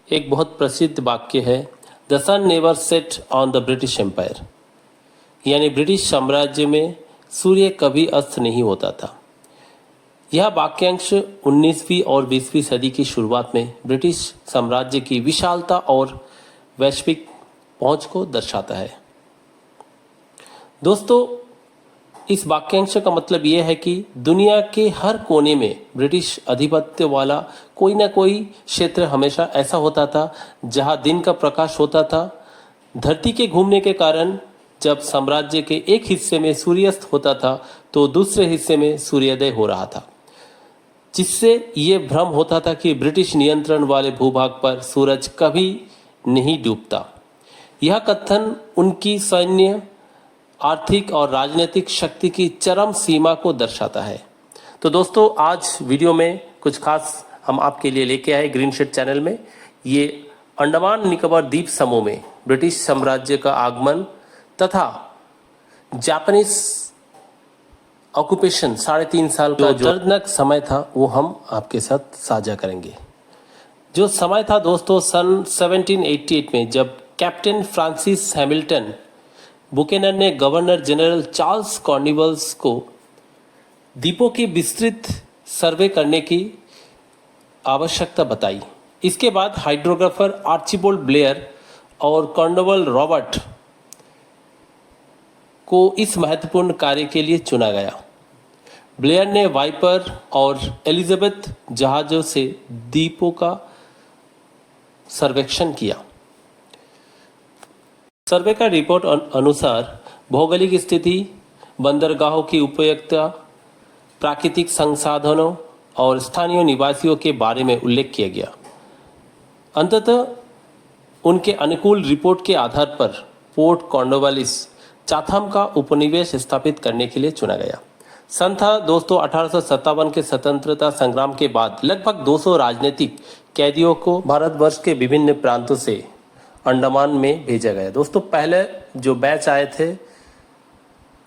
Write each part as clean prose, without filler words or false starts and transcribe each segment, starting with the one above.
एक बहुत प्रसिद्ध वाक्य है, the sun never set on the British Empire, यानी ब्रिटिश साम्राज्य में सूर्य कभी अस्त नहीं होता था। यह वाक्यांश 19वीं और 20वीं सदी की शुरुआत में ब्रिटिश साम्राज्य की विशालता और वैश्विक पहुंच को दर्शाता है। दोस्तों, इस वाक्यांश का मतलब यह है कि दुनिया के हर कोने में ब्रिटिश आधिपत्य वाला कोई ना कोई क्षेत्र हमेशा ऐसा होता था जहां दिन का प्रकाश होता था। धरती के घूमने के कारण जब साम्राज्य के एक हिस्से में सूर्यास्त होता था तो दूसरे हिस्से में सूर्योदय हो रहा था, जिससे ये भ्रम होता था कि ब्रिटिश नियंत्रण वाले भूभाग पर सूरज कभी नहीं डूबता। यह कथन उनकी सैन्य, आर्थिक और राजनीतिक शक्ति की चरम सीमा को दर्शाता है। तो दोस्तों, आज वीडियो में कुछ खास हम आपके लिए लेके आए ग्रीन शेड चैनल में। ये अंडमान निकोबार द्वीप समूह में ब्रिटिश साम्राज्य का आगमन तथा जापानीज ऑक्यूपेशन 3.5 साल का जो दर्दनाक समय था वो हम आपके साथ साझा करेंगे। जो समय था दोस्तों सन 1788 में, जब कैप्टन फ्रांसिस हैमिल्टन बुकेनन ने गवर्नर जनरल चार्ल्स कॉर्नवालिस को द्वीपों की विस्तृत सर्वे करने की आवश्यकता बताई। इसके बाद हाइड्रोग्राफर आर्चिबाल्ड ब्लेयर और कॉर्नवाल रॉबर्ट को इस महत्वपूर्ण कार्य के लिए चुना गया। ब्लेयर ने वाइपर और एलिजाबेथ जहाज़ों से द्वीपों का सर्वेक्षण किया। सर्वे का रिपोर्ट अनुसार भौगोलिक स्थिति, बंदरगाहों की उपयुक्तता, प्राकृतिक संसाधनों और स्थानीय निवासियों के बारे में उल्लेख किया गया। अंततः उनके अनुकूल रिपोर्ट के आधार पर पोर्ट कॉर्नवालिस चाथम का उपनिवेश स्थापित करने के लिए चुना गया। सन था दोस्तों 1857 के स्वतंत्रता संग्राम के बाद लगभग 200 राजनीतिक कैदियों को भारतवर्ष के विभिन्न प्रांतों से अंडमान में भेजा गया। दोस्तों, पहले जो बैच आए थे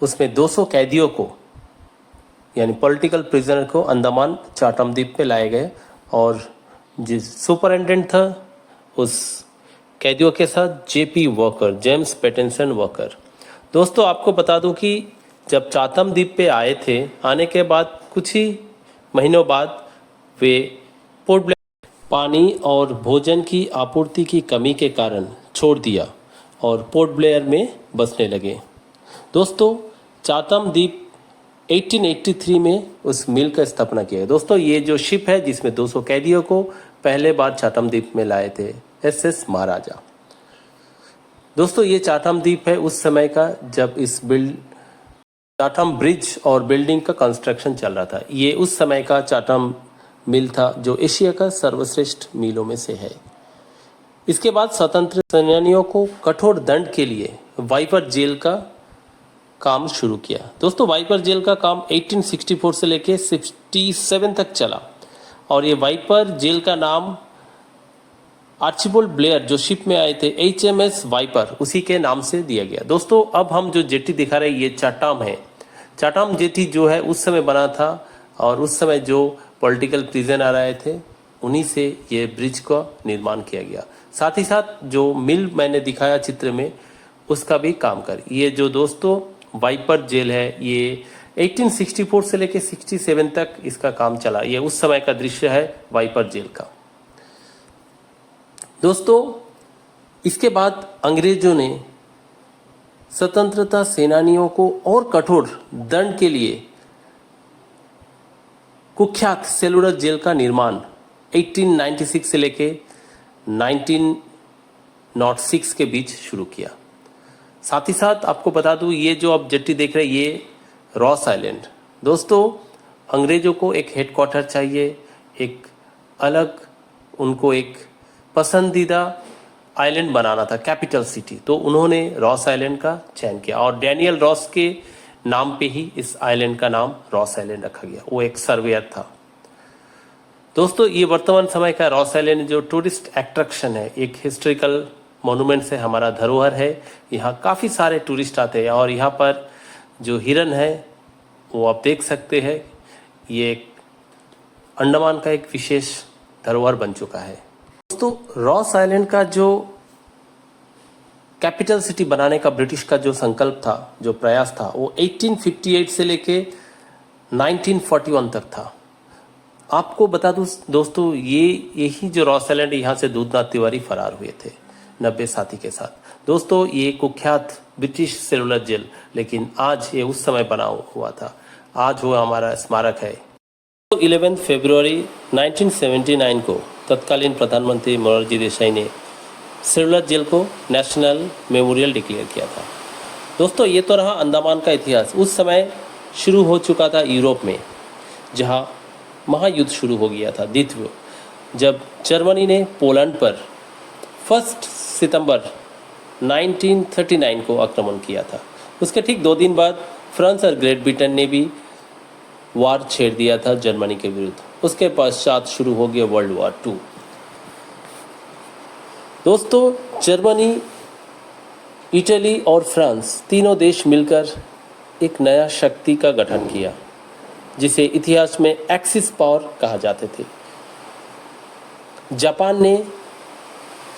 उसमें 200 कैदियों को, यानी पॉलिटिकल प्रिजनर को अंडमान चाटम द्वीप पे लाए गए और जिस सुपरिटेंडेंट था उस कैदियों के साथ JP walker, James Pattinson walker. दोस्तों, आपको बता दूं कि जब चाथम द्वीप पे आए थे, आने के बाद कुछ ही महीनों बाद वे पोर्ट ब्लेयर पानी और भोजन की आपूर्ति की कमी के कारण छोड़ दिया और पोर्ट ब्लेयर में बसने लगे। दोस्तों, चाथम द्वीप 1883 में उस मिल का स्थापना किया। दोस्तों, ये जो शिप है जिसमें 200 कैदियों को पहले बार चाथम द्वीप में लाए थे, SS महाराजा। दोस्तों, ये चाथम द्वीप है उस समय का जब इस चाथम ब्रिज और बिल्डिंग का कंस्ट्रक्शन चल रहा था। ये उस समय का चाथम मिल था जो एशिया का सर्वश्रेष्ठ मिलों में से है। इसके बाद स्वतंत्र सेनानियों को कठोर दंड के लिए वाइपर जेल का काम शुरू किया। दोस्तों, वाइपर जेल का काम 1864 से लेके 67 तक चला और ये वाइपर जेल का नाम आर्चिबाल्ड ब्लेयर जो शिप में आए थे HMS वाइपर, उसी के नाम से दिया गया। दोस्तों, अब हम जो जेटी दिखा रहे हैं ये चाटाम है। चाटाम जेटी जो है उस समय बना था और उस समय जो पॉलिटिकल प्रिजनर आ रहे थे उन्हीं से ये ब्रिज का निर्माण किया गया। साथ ही साथ जो मिल मैंने दिखाया चित्र में उसका भी काम कर। ये जो दोस्तों वाइपर जेल है ये 1864 से लेके 67 तक इसका काम चला। ये उस समय का दृश्य है वाइपर जेल का। दोस्तों, इसके बाद अंग्रेजों ने स्वतंत्रता सेनानियों को और कठोर दंड के लिए कुख्यात सेलुलर जेल का निर्माण 1896 से लेके 1906 के बीच शुरू किया। साथ ही साथ आपको बता दूं, ये जो आप जेट्टी देख रहे हैं ये रॉस आइलैंड। दोस्तों, अंग्रेजों को एक हेडक्वार्टर चाहिए, एक अलग उनको एक पसंदीदा आइलैंड बनाना था, कैपिटल सिटी। तो उन्होंने रॉस आइलैंड का चयन किया और डैनियल रॉस के नाम पे ही इस आइलैंड का नाम रॉस आइलैंड रखा गया। वो एक सर्वेयर था। दोस्तों, ये वर्तमान समय का रॉस आइलैंड जो टूरिस्ट अट्रैक्शन है, एक हिस्टोरिकल मॉन्यूमेंट से हमारा धरोहर है। यहाँ काफ़ी सारे टूरिस्ट आते हैं और यहाँ पर जो हिरन है वो आप देख सकते हैं। ये एक अंडमान का एक विशेष धरोहर बन चुका है। दोस्तों रॉस आइलैंड का जो कैपिटल सिटी बनाने का ब्रिटिश का जो संकल्प था, जो प्रयास था, वो 1858 से लेके 1941 तक था। आपको बता दूं दोस्तों, यही जो रॉस आइलैंड, यहाँ से दूधनाथ तिवारी फरार हुए थे 90 साथी के साथ। दोस्तों ये कुख्यात ब्रिटिश सेलुलर जेल, लेकिन आज ये उस समय बना हुआ था, आज वो हमारा स्मारक है। 11 फरवरी 1979 को तत्कालीन प्रधानमंत्री मोरारजी देसाई ने सेलुलर जेल को नेशनल मेमोरियल डिक्लेयर किया था। दोस्तों ये तो रहा अंडमान का इतिहास। उस समय शुरू हो चुका था यूरोप में, जहां महायुद्ध शुरू हो गया था, द्वितीय, जब जर्मनी ने पोलैंड पर 1 सितंबर 1939 को आक्रमण किया था। उसके ठीक 2 दिन बाद फ्रांस और ग्रेट ब्रिटेन ने भी वार छेड़ दिया था जर्मनी के विरुद्ध। उसके पश्चात शुरू हो गया वर्ल्ड वॉर 2। दोस्तों जर्मनी, इटली और फ्रांस तीनों देश मिलकर एक नया शक्ति का गठन किया, जिसे इतिहास में एक्सिस पावर कहा जाते थे। जापान ने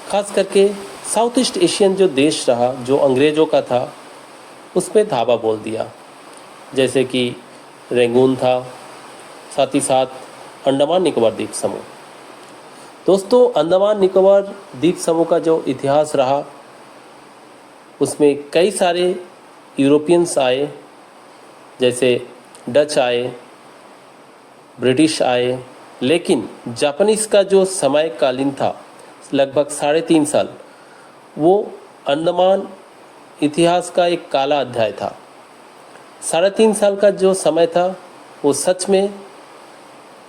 खास करके साउथ ईस्ट एशियन जो देश रहा, जो अंग्रेज़ों का था, उसमें धावा बोल दिया, जैसे कि रेंगून था, साथ ही साथ अंडमान निकोबार द्वीप समूह। दोस्तों अंडमान निकोबार द्वीप समूह का जो इतिहास रहा, उसमें कई सारे यूरोपियंस आए, जैसे डच आए, ब्रिटिश आए, लेकिन जापानीज़ का जो समय कालीन था लगभग 3.5 साल, वो अंडमान इतिहास का एक काला अध्याय था। 3.5 साल का जो समय था वो सच में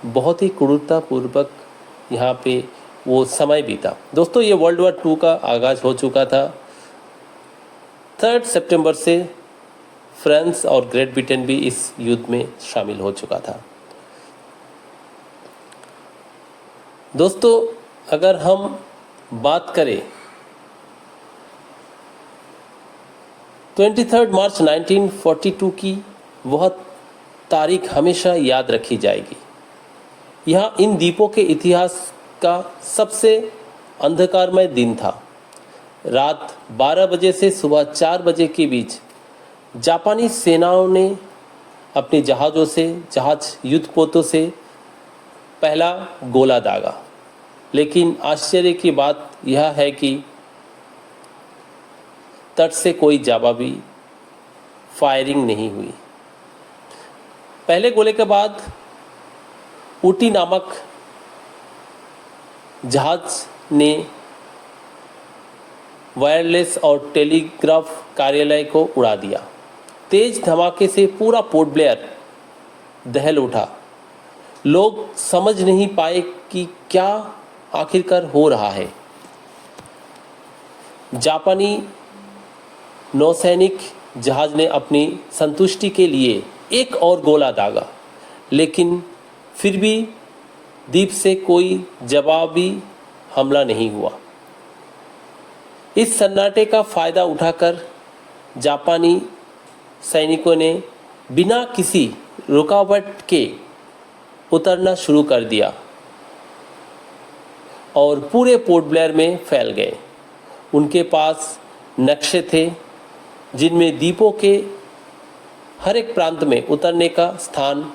बहुत ही क्रूरतापूर्वक यहाँ पे वो समय बीता। दोस्तों ये वर्ल्ड वॉर 2 का आगाज़ हो चुका था। 3 सितंबर से फ्रांस और ग्रेट ब्रिटेन भी इस युद्ध में शामिल हो चुका था। दोस्तों अगर हम बात करें 23 मार्च 1942 की, वह तारीख हमेशा याद रखी जाएगी। यह इन द्वीपों के इतिहास का सबसे अंधकारमय दिन था। रात 12 बजे से सुबह 4 बजे के बीच जापानी सेनाओं ने अपने जहाज़ों से, जहाज युद्धपोतों से पहला गोला दागा, लेकिन आश्चर्य की बात यह है कि तट से कोई जवाबी फायरिंग नहीं हुई। पहले गोले के बाद ऊटी नामक जहाज ने वायरलेस और टेलीग्राफ कार्यालय को उड़ा दिया। तेज धमाके से पूरा पोर्ट ब्लेयर दहल उठा। लोग समझ नहीं पाए कि क्या आखिरकार हो रहा है। जापानी नौसैनिक जहाज ने अपनी संतुष्टि के लिए एक और गोला दागा, लेकिन फिर भी द्वीप से कोई जवाबी हमला नहीं हुआ। इस सन्नाटे का फ़ायदा उठाकर जापानी सैनिकों ने बिना किसी रुकावट के उतरना शुरू कर दिया और पूरे पोर्ट ब्लेयर में फैल गए। उनके पास नक्शे थे, जिनमें द्वीपों के हर एक प्रांत में उतरने का स्थान,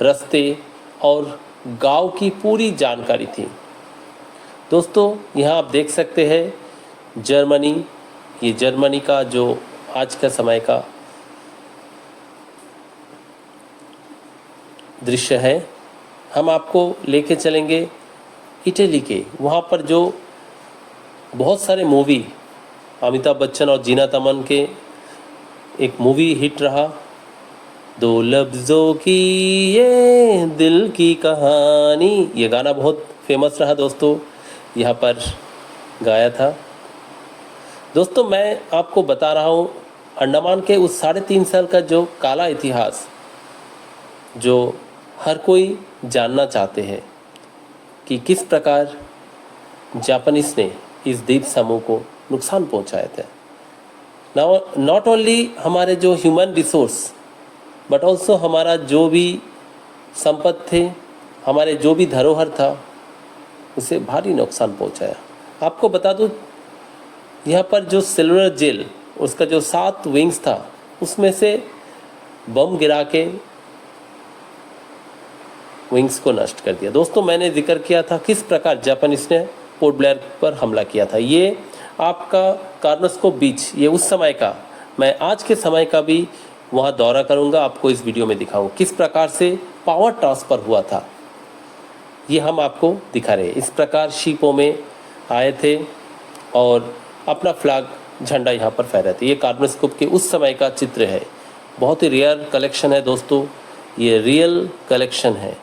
रास्ते और गांव की पूरी जानकारी थी। दोस्तों यहाँ आप देख सकते हैं जर्मनी, ये जर्मनी का जो आज का समय का दृश्य है। हम आपको लेके चलेंगे इटली के, वहाँ पर जो बहुत सारे मूवी, अमिताभ बच्चन और जीना तमन के एक मूवी हिट रहा, 2 लफ्ज़ों की ये दिल की कहानी, ये गाना बहुत फेमस रहा दोस्तों, यहाँ पर गाया था। दोस्तों मैं आपको बता रहा हूँ अंडमान के उस 3.5 साल का जो काला इतिहास, जो हर कोई जानना चाहते हैं कि किस प्रकार जापानीज़ ने इस द्वीप समूह को नुकसान पहुंचाए थे। नॉट ओनली हमारे जो ह्यूमन रिसोर्स, बट ऑल्सो हमारा जो भी संपत्ति थे, हमारे जो भी धरोहर था, उसे भारी नुकसान पहुंचाया। आपको बता दूं, यहाँ पर जो सिल्वर जेल उसका जो 7 विंग्स था उसमें से बम गिरा के विंग्स को नष्ट कर दिया। दोस्तों, मैंने जिक्र किया था किस प्रकार जापानीज ने पोर्ट ब्लेयर पर हमला किया था। ये आपका कार्नोस्कोप बीच, ये उस समय का, मैं आज के समय का भी वहाँ दौरा करूँगा, आपको इस वीडियो में दिखाऊंगा किस प्रकार से पावर ट्रांसफ़र हुआ था। ये हम आपको दिखा रहे हैं। इस प्रकार शिपों में आए थे और अपना फ्लैग, झंडा यहाँ पर फहराए थे। ये कार्नोस्कोप के उस समय का चित्र है। बहुत ही रेयर कलेक्शन है दोस्तों, ये रियल कलेक्शन है।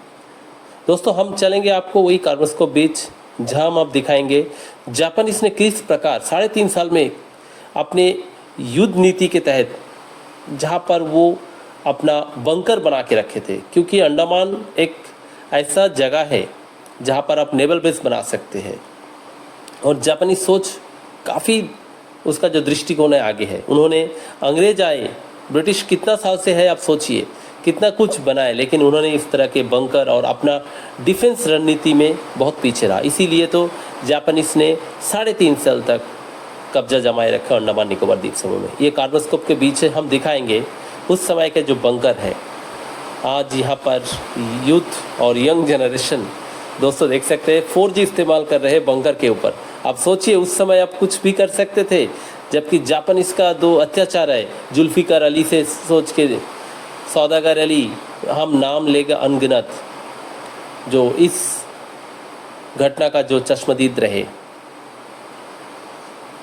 दोस्तों, हम चलेंगे आपको वही कार्नोस्कोप बीच, जहाँ हम आप दिखाएंगे जापानीज ने किस प्रकार 3.5 साल में अपने युद्ध नीति के तहत, जहाँ पर वो अपना बंकर बना के रखे थे, क्योंकि अंडमान एक ऐसा जगह है जहाँ पर आप नेवल बेस बना सकते हैं। और जापानी सोच काफ़ी, उसका जो दृष्टिकोण है आगे है। उन्होंने, अंग्रेज आए, ब्रिटिश कितना साल से है आप सोचिए, कितना कुछ बनाए, लेकिन उन्होंने इस तरह के बंकर और अपना डिफेंस रणनीति में बहुत पीछे रहा। इसीलिए तो जापानीज ने 3.5 साल तक कब्जा जमाए रखा अंडमान निकोबार द्वीप समूह में। ये कार्नोस्कोप के बीच हम दिखाएंगे उस समय के जो बंकर है। आज यहाँ पर यूथ और यंग जनरेशन दोस्तों देख सकते हैं 4G इस्तेमाल कर रहे हैं बंकर के ऊपर। आप सोचिए उस समय आप कुछ भी कर सकते थे, जबकि जापानीज का 2 अत्याचार है, जुल्फिकार अली से सोच के सौदागर अली, हम नाम लेगा अनगिनत, जो इस घटना का जो चश्मदीद रहे।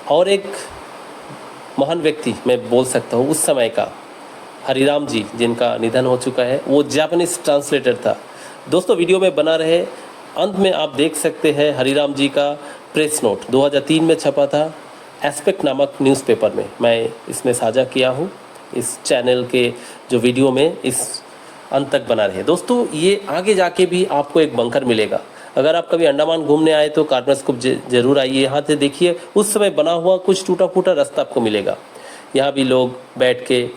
और एक महान व्यक्ति मैं बोल सकता हूँ उस समय का, हरिराम जी, जिनका निधन हो चुका है, वो जापानीज ट्रांसलेटर था। दोस्तों, वीडियो में बना रहे, अंत में आप देख सकते हैं हरिराम जी का प्रेस नोट 2003 में छपा था एस्पेक्ट नामक न्यूज़पेपर में। मैं इसमें साझा किया हूँ इस चैनल के जो वीडियो में, इस अंत तक बना रहे। दोस्तों, ये आगे जाके भी आपको एक बंकर मिलेगा। अगर आप कभी अंडमान घूमने आए तो कार्नोस्कोप जरूर आइए। यहाँ से देखिए उस समय बना हुआ कुछ टूटा फूटा रास्ता आपको मिलेगा। यहाँ भी लोग बैठ के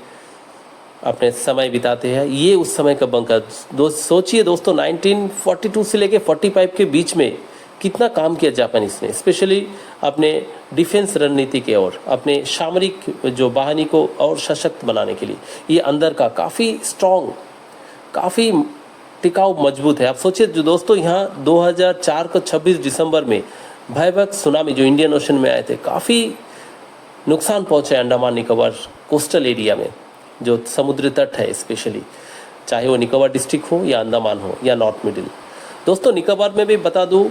अपने समय बिताते हैं। ये उस समय का बंकर। सोचिए दोस्तों, 1942 से लेके 45 के बीच में कितना काम किया जापानीज ने, स्पेशली अपने डिफेंस रणनीति के ओर, अपने सामरिक जो बाहिनी को और सशक्त बनाने के लिए। ये अंदर का काफ़ी स्ट्रॉन्ग, काफ़ी टिकाऊ, मजबूत है। आप सोचिए जो दोस्तों, यहाँ 2004 को 26 दिसंबर में भयावह सुनामी जो इंडियन ओशन में आए थे, काफ़ी नुकसान पहुँचे अंडमान निकोबार कोस्टल एरिया में, जो समुद्री तट है, स्पेशली चाहे वो निकोबार डिस्ट्रिक्ट हो या अंडमान हो या नॉर्थ मिडिल। दोस्तों, निकोबार में भी बता दूं,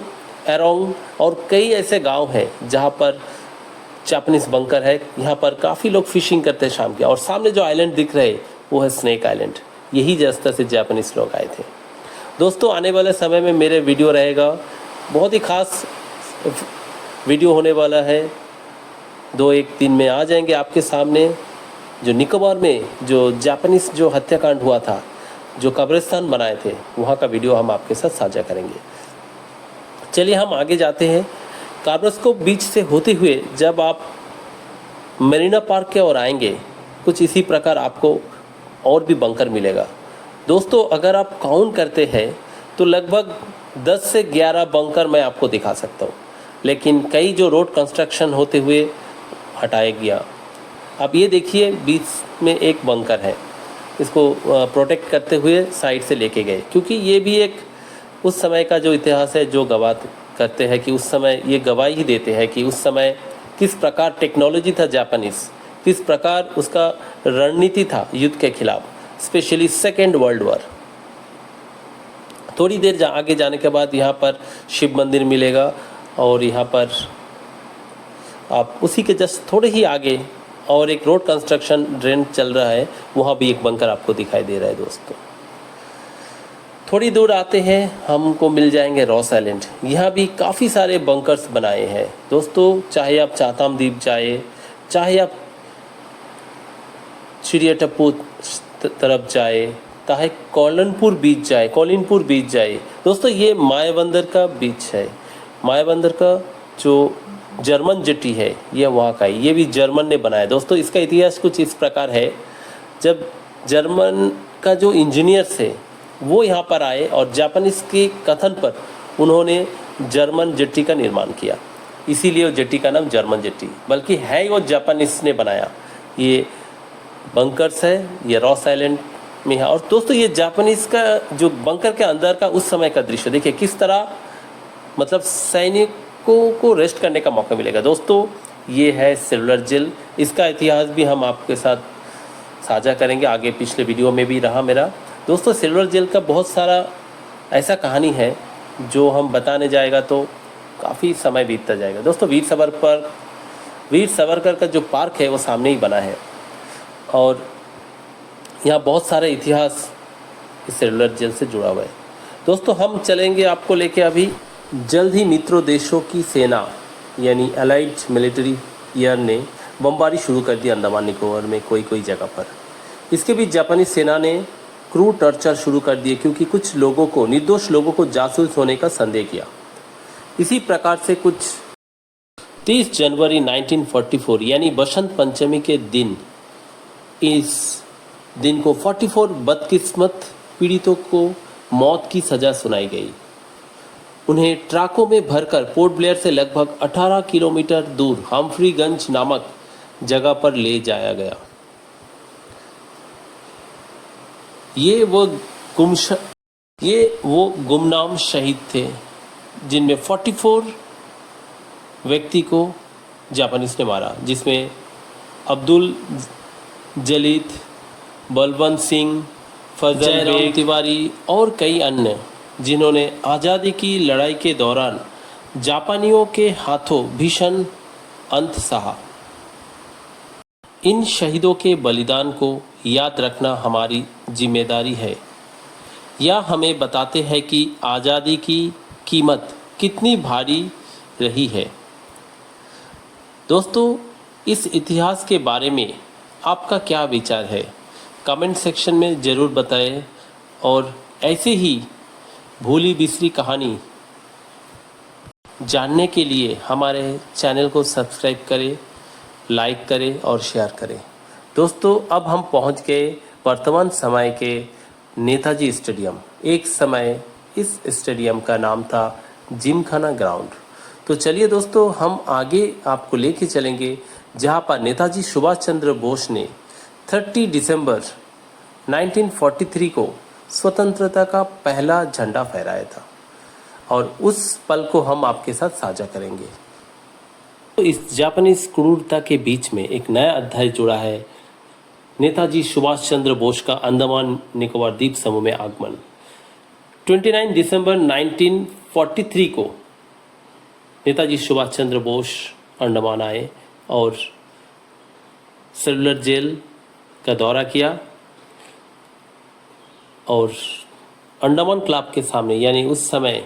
एरोंग और कई ऐसे गांव हैं जहां पर जापानीज बंकर है। यहाँ पर काफ़ी लोग फिशिंग करते हैं शाम के। और सामने जो आइलैंड दिख रहे हैं वो है स्नेक आइलैंड। यही रास्ते से जापानीज लोग आए थे। दोस्तों, आने वाले समय में मेरे वीडियो रहेगा, बहुत ही खास वीडियो होने वाला है। 2-1 दिन में आ जाएंगे आपके सामने। जो निकोबार में जो जापानीज जो हत्याकांड हुआ था, जो कब्रिस्तान बनाए थे, वहाँ का वीडियो हम आपके साथ साझा करेंगे। चलिए हम आगे जाते हैं। कार्नोस्कोप बीच से होते हुए जब आप मरीना पार्क के ओर आएंगे, कुछ इसी प्रकार आपको और भी बंकर मिलेगा। दोस्तों, अगर आप काउंट करते हैं तो लगभग 10 से 11 बंकर मैं आपको दिखा सकता हूँ, लेकिन कई जो रोड कंस्ट्रक्शन होते हुए हटाया गया। अब ये देखिए बीच में एक बंकर है, इसको प्रोटेक्ट करते हुए साइड से लेके गए, क्योंकि ये भी एक उस समय का जो इतिहास है जो गवाह करते हैं कि उस समय, ये गवाही ही देते हैं कि उस समय किस प्रकार टेक्नोलॉजी था जापानीज, किस प्रकार उसका रणनीति था युद्ध के खिलाफ, स्पेशली सेकेंड वर्ल्ड वॉर। थोड़ी देर आगे जाने के बाद यहाँ पर शिव मंदिर मिलेगा और यहाँ पर आप उसी के जस्ट थोड़े ही आगे और एक रोड कंस्ट्रक्शन ड्रेन चल रहा है, वहाँ भी एक बंकर आपको दिखाई दे रहा है। दोस्तों, थोड़ी दूर आते हैं, हमको मिल जाएंगे रॉस आइलैंड। यहाँ भी काफ़ी सारे बंकर्स बनाए हैं। दोस्तों, चाहे आप चाताम द्वीप जाए, चाहे आप चिड़िया टप्पू तरफ जाए, चाहे कोलनपुर बीच जाए। दोस्तों, ये मायाबंदर का बीच है। मायाबंदर का जो जर्मन जेटी है, ये वहाँ का है। ये भी जर्मन ने बनाया। दोस्तों, इसका इतिहास कुछ इस प्रकार है, जब जर्मन का जो इंजीनियर्स है वो यहाँ पर आए और जापानीज के कथन पर उन्होंने जर्मन जेट्टी का निर्माण किया, इसीलिए वो जेट्टी का नाम जर्मन जेट्टी, बल्कि है वो जापानीज ने बनाया। ये बंकर्स है, ये रॉस आइलैंड में है। और दोस्तों ये जापानीज का जो बंकर के अंदर का उस समय का दृश्य देखिए, किस तरह मतलब सैनिकों को रेस्ट करने का मौका मिलेगा। दोस्तों ये है सेलुलर जेल, इसका इतिहास भी हम आपके साथ साझा करेंगे, आगे पिछले वीडियो में भी रहा मेरा। दोस्तों सेलुलर जेल का बहुत सारा ऐसा कहानी है जो हम बताने जाएगा तो काफ़ी समय बीतता जाएगा। दोस्तों वीर सावरकर का जो पार्क है वो सामने ही बना है, और यहाँ बहुत सारे इतिहास इस सेलुलर जेल से जुड़ा हुआ है। दोस्तों हम चलेंगे आपको लेके अभी। जल्द ही मित्रों देशों की सेना यानी अलाइड मिलिट्री एयर ने बमबारी शुरू कर दी अंडमान निकोबार में कोई जगह पर। इसके बीच जापानी सेना ने क्रू टॉर्चर शुरू कर दिए, क्योंकि कुछ लोगों को, निर्दोष लोगों को जासूस होने का संदेह किया। इसी प्रकार से कुछ 30 जनवरी 1944 यानी बसंत पंचमी के दिन, इस दिन को 44 बदकिस्मत पीड़ितों को मौत की सजा सुनाई गई। उन्हें ट्रकों में भरकर पोर्ट ब्लेयर से लगभग 18 किलोमीटर दूर हम्फ्रीगंज नामक जगह पर ले जाया गया। ये वो गुमनाम शहीद थे जिनमें 44 व्यक्ति को जापानीज ने मारा, जिसमें अब्दुल जलील, बलवंत सिंह, फजल तिवारी और कई अन्य, जिन्होंने आज़ादी की लड़ाई के दौरान जापानियों के हाथों भीषण अंत सहा। इन शहीदों के बलिदान को याद रखना हमारी जिम्मेदारी है। यह हमें बताते हैं कि आज़ादी की कीमत कितनी भारी रही है। दोस्तों इस इतिहास के बारे में आपका क्या विचार है, कमेंट सेक्शन में ज़रूर बताएं, और ऐसे ही भूली बिसरी कहानी जानने के लिए हमारे चैनल को सब्सक्राइब करें, लाइक करें और शेयर करें। दोस्तों अब हम पहुंच गए वर्तमान समय के नेताजी स्टेडियम। एक समय इस स्टेडियम का नाम था जिमखाना ग्राउंड। तो चलिए दोस्तों हम आगे आपको लेके चलेंगे, जहां पर नेताजी सुभाष चंद्र बोस ने 30 दिसंबर 1943 को स्वतंत्रता का पहला झंडा फहराया था, और उस पल को हम आपके साथ साझा करेंगे। तो इस जापानीज क्रूरता के बीच में एक नया अध्याय जुड़ा है, नेताजी सुभाष चंद्र बोस का अंडमान निकोबार द्वीप समूह में आगमन। 29 दिसंबर 1943 को नेताजी सुभाष चंद्र बोस अंडमान आए और सेलुलर जेल का दौरा किया, और अंडमान क्लब के सामने यानी उस समय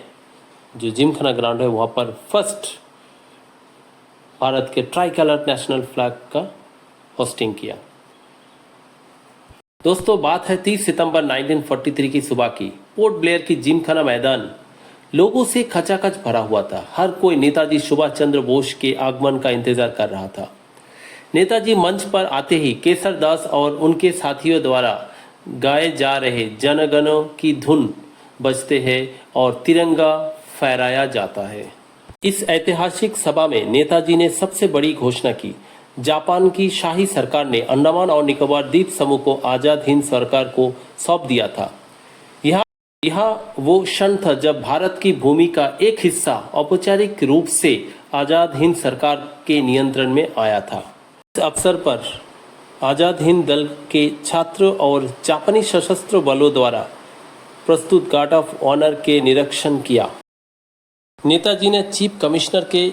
जो जिमखाना ग्राउंड है वहाँ पर फर्स्ट भारत के ट्राई कलर नेशनल फ्लैग का होस्टिंग किया। दोस्तों बात है 30 सितंबर 1943 की सुबह की। पोर्ट ब्लेयर की जिमखाना मैदान लोगों से खचाखच भरा हुआ था। हर कोई नेताजी सुभाष चंद्र बोस के आगमन का इंतजार कर रहा था। नेताजी मंच पर आते ही केसर दास और उनके साथियों द्वारा गाए जा रहे जनगणों की धुन बजते हैं और तिरंगा फहराया जाता है। इस ऐतिहासिक सभा में नेताजी ने सबसे बड़ी घोषणा की। जापान की शाही सरकार ने अंडमान और निकोबार द्वीप समूह को आजाद हिंद सरकार को सौंप दिया था। यह वो क्षण था जब भारत की भूमि का एक हिस्सा औपचारिक रूप से आजाद हिंद सरकार के नियंत्रण में आया था। इस अवसर पर आजाद हिंद दल के छात्रों और जापानी सशस्त्र बलों द्वारा प्रस्तुत गार्ड ऑफ ऑनर के निरीक्षण किया। नेताजी ने चीफ कमिश्नर के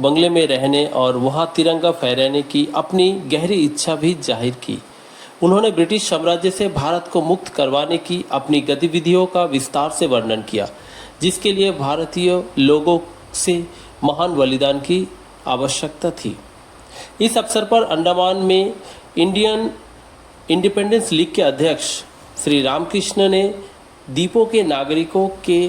बंगले में रहने और वहां तिरंगा फहराने की अपनी गहरी इच्छा भी जाहिर की। उन्होंने ब्रिटिश साम्राज्य से भारत को मुक्त करवाने की अपनी गतिविधियों का विस्तार से वर्णन किया, जिसके लिए भारतीय लोगों से महान बलिदान की आवश्यकता थी। इस अवसर पर अंडमान में इंडियन इंडिपेंडेंस लीग के अध्यक्ष श्री रामकृष्ण ने द्वीपों के नागरिकों के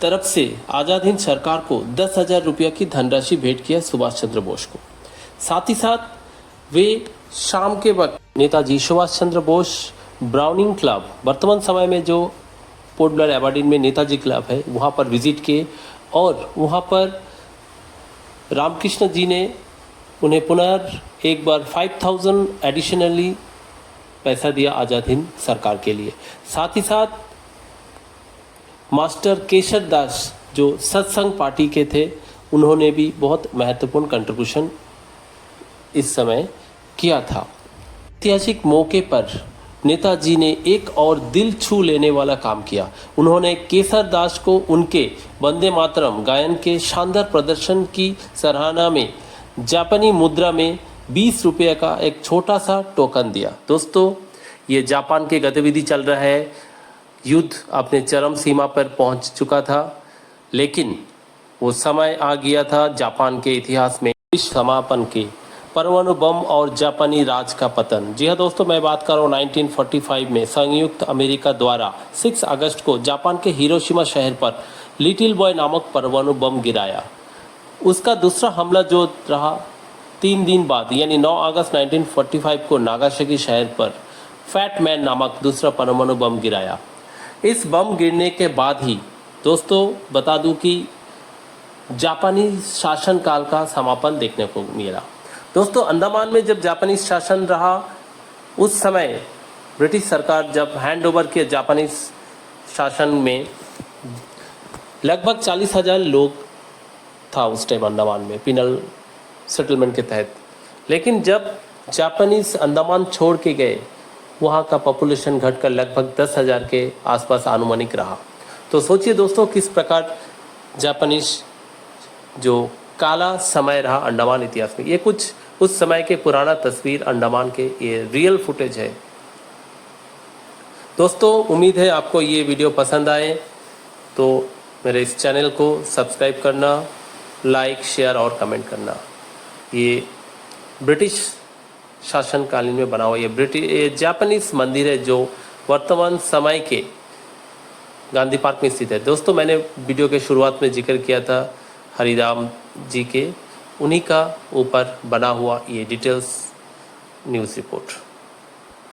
तरफ से आज़ाद हिंद सरकार को 10,000 रुपये की धनराशि भेंट किया सुभाष चंद्र बोस को। साथ ही साथ वे शाम के वक्त नेताजी सुभाष चंद्र बोस ब्राउनिंग क्लब, वर्तमान समय में जो पोर्ट ब्लेयर एबरडीन में नेताजी क्लब है, वहाँ पर विजिट किए और वहाँ पर रामकृष्ण जी ने उन्हें पुनः एक बार 5000 एडिशनली पैसा दिया आज़ाद हिंद सरकार के लिए। साथ ही साथ मास्टर केशर दास जो सत्संग पार्टी के थे, उन्होंने भी बहुत महत्वपूर्ण कंट्रीब्यूशन इस समय किया था। ऐतिहासिक मौके पर नेताजी ने एक और दिल छू लेने वाला काम किया। उन्होंने केसर दास को उनके वंदे मातरम गायन के शानदार प्रदर्शन की सराहना में जापानी मुद्रा में 20 रुपये का एक छोटा सा टोकन दिया। दोस्तों, ये जापान के गतिविधि चल रहा है, युद्ध अपने चरम सीमा पर पहुंच चुका था, लेकिन वो समय आ गया था जापान के इतिहास में विश्व समापन के, परमाणु बम और जापानी राज का पतन। जी हाँ दोस्तों, मैं बात कर रहा हूँ 1945 में संयुक्त अमेरिका द्वारा 6 अगस्त को जापान के हिरोशिमा शहर पर लिटिल बॉय नामक परमाणु बम गिराया। उसका दूसरा हमला जो रहा 3 दिन बाद, यानी 9 अगस्त 1945 को नागासाकी शहर पर फैट मैन नामक दूसरा परमाणु बम गिराया। इस बम गिरने के बाद ही दोस्तों बता दूं कि जापानी शासनकाल का समापन देखने को मिला। दोस्तों, अंडमान में जब जापानी शासन रहा, उस समय ब्रिटिश सरकार जब हैंड ओवर किया जापानी शासन में, लगभग 40,000 लोग था उस टाइम अंडमान में पिनल सेटलमेंट के तहत। लेकिन जब जापानीज अंडमान छोड़ के गए, वहाँ का पॉपुलेशन घटकर लगभग 10,000 के आसपास अनुमानिक रहा। तो सोचिए दोस्तों किस प्रकार जापानीज जो काला समय रहा अंडमान इतिहास में। ये कुछ उस समय के पुराना तस्वीर अंडमान के, ये रियल फुटेज है। दोस्तों, उम्मीद है आपको ये वीडियो पसंद आए, तो मेरे इस चैनल को सब्सक्राइब करना, लाइक, शेयर और कमेंट करना। ये ब्रिटिश शासनकालीन में बना हुआ ये जापानीज मंदिर है जो वर्तमान समय के गांधी पार्क में स्थित है। दोस्तों, मैंने वीडियो के शुरुआत में जिक्र किया था हरिराम जी के, उन्हीं का ऊपर बना हुआ ये डिटेल्स न्यूज़ रिपोर्ट।